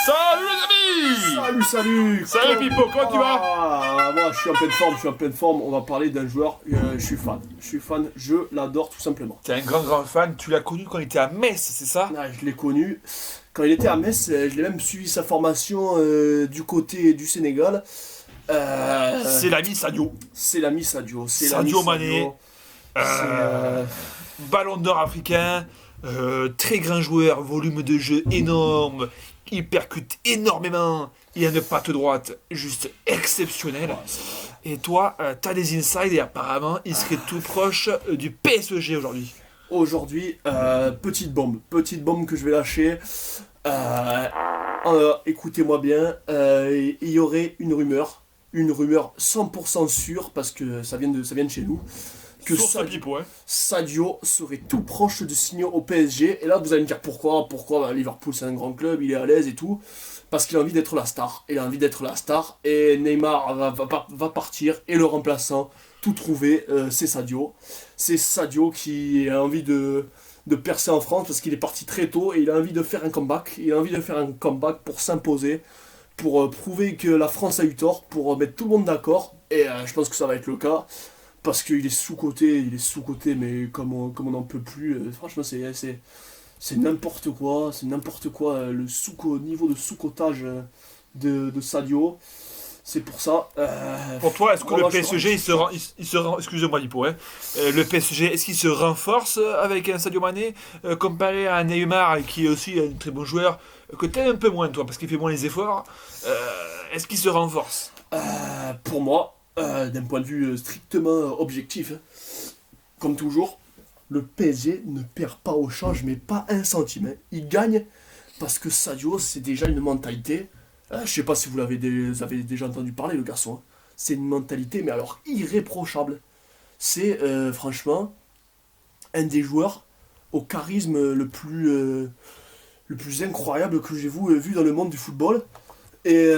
Salut les amis! Salut Pipo, comment tu vas? Moi je suis en pleine forme, on va parler d'un joueur, je suis fan, je l'adore tout simplement. T'es un grand fan, tu l'as connu quand il était à Metz, c'est ça? Ah, je l'ai connu, quand il était à Metz, je l'ai même suivi sa formation du côté du Sénégal. C'est l'ami Sadio. C'est l'ami Sadio, Sadio Mané, C'est, euh, ballon d'or africain, très grand joueur, volume de jeu énorme, il percute énormément, il a une patte droite juste exceptionnelle. Et toi, t'as des insides et apparemment, il serait tout proche du PSG aujourd'hui. Aujourd'hui, petite bombe que je vais lâcher. Écoutez-moi bien, il y aurait une rumeur 100% sûre, parce que ça vient de chez nous, que Source Pipo, hein. Sadio serait tout proche de signer au PSG. Et là, vous allez me dire pourquoi. Bah, Liverpool, c'est un grand club, il est à l'aise et tout. Parce qu'il a envie d'être la star. Et Neymar va partir. Et le remplaçant, tout trouvé, c'est Sadio. C'est Sadio qui a envie de percer en France parce qu'il est parti très tôt et il a envie de faire un comeback. Il a envie de faire un comeback pour s'imposer, pour prouver que la France a eu tort, pour mettre tout le monde d'accord. Et je pense que ça va être le cas. Parce qu'il est sous-coté, mais comme on n'en peut plus. Franchement, c'est n'importe quoi. C'est n'importe quoi, niveau de sous-cotage de Sadio. C'est pour ça. Pour toi, est-ce que le voilà, PSG, excusez-moi Lipo, hein, le PSG, est-ce qu'il se renforce avec un Sadio Mané comparé à un Neymar qui est aussi un très bon joueur, que t'aimes un peu moins toi, parce qu'il fait moins les efforts, est-ce qu'il se renforce? Pour moi, d'un point de vue strictement objectif, hein, comme toujours, le PSG ne perd pas au change, mais pas un centime. Hein. Il gagne parce que Sadio, c'est déjà une mentalité. Je sais pas si vous avez déjà entendu parler, le garçon. Hein. C'est une mentalité, mais alors irréprochable. C'est franchement un des joueurs au charisme le plus incroyable que j'ai vu dans le monde du football. Et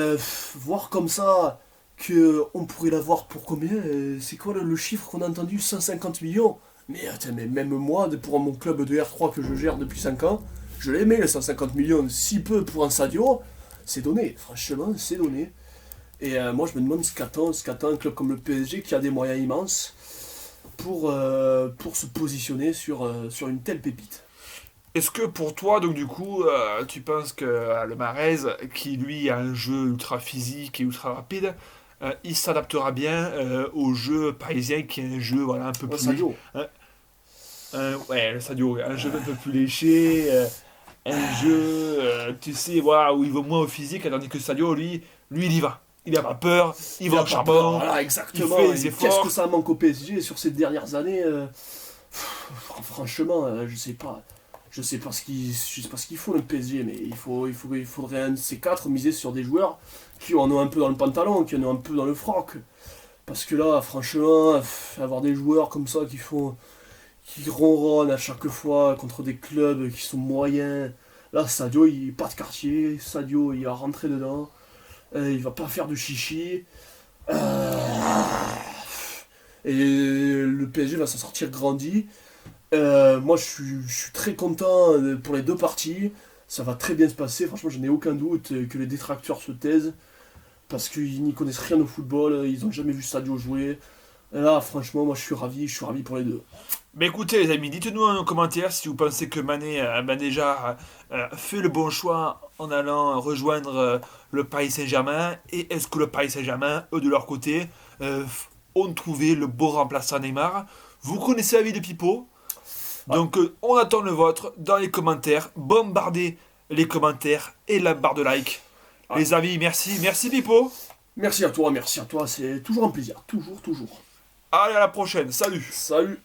voir comme ça que on pourrait l'avoir pour combien c'est quoi le chiffre qu'on a entendu? 150 millions. Mais attends, mais même moi, pour mon club de R3 que je gère depuis 5 ans, je l'aimais les 150 millions. Si peu pour un Sadio, c'est donné. Franchement, c'est donné. Et moi, je me demande ce qu'attend un club comme le PSG qui a des moyens immenses pour se positionner sur une telle pépite. Est-ce que pour toi, donc du coup, tu penses que le Mahrez, qui lui a un jeu ultra physique et ultra rapide, il s'adaptera bien au jeu parisien qui est un jeu voilà, un peu Ouais, plus... Sadio. Ouais, le Sadio, un jeu un peu plus léché, un jeu, tu sais, voilà, où il va moins au physique, tandis que Sadio, lui il y va. Il n'a pas peur, il va au charbon, Voilà, il exactement. fait les Et qu'est-ce efforts. que ça manque au PSG sur ces dernières années franchement, je sais pas ce qu'il faut le PSG, mais il faudrait un de ces quatre miser sur des joueurs qui en ont un peu dans le pantalon, qui en ont un peu dans le froc. Parce que là, franchement, avoir des joueurs comme ça qui ronronnent à chaque fois contre des clubs qui sont moyens. Là, Sadio, il est pas de quartier. Sadio, il va rentrer dedans. Il va pas faire de chichi. Et le PSG va s'en sortir grandi. Moi, je suis très content pour les deux parties. Ça va très bien se passer. Franchement, je n'ai aucun doute que les détracteurs se taisent. Parce qu'ils n'y connaissent rien au football. Ils n'ont jamais vu Sadio jouer. Et là, franchement, moi, je suis ravi pour les deux. Mais écoutez les amis, dites-nous en commentaire si vous pensez que Mané ben déjà fait le bon choix en allant rejoindre le Paris Saint-Germain, et est-ce que le Paris Saint-Germain, eux de leur côté, ont trouvé le beau remplaçant Neymar. Vous connaissez la vie de Pipo, donc on attend le vôtre dans les commentaires, bombardez les commentaires et la barre de like. Les amis, merci Pipo. Merci à toi, c'est toujours un plaisir. Toujours. Allez, à la prochaine, salut. Salut.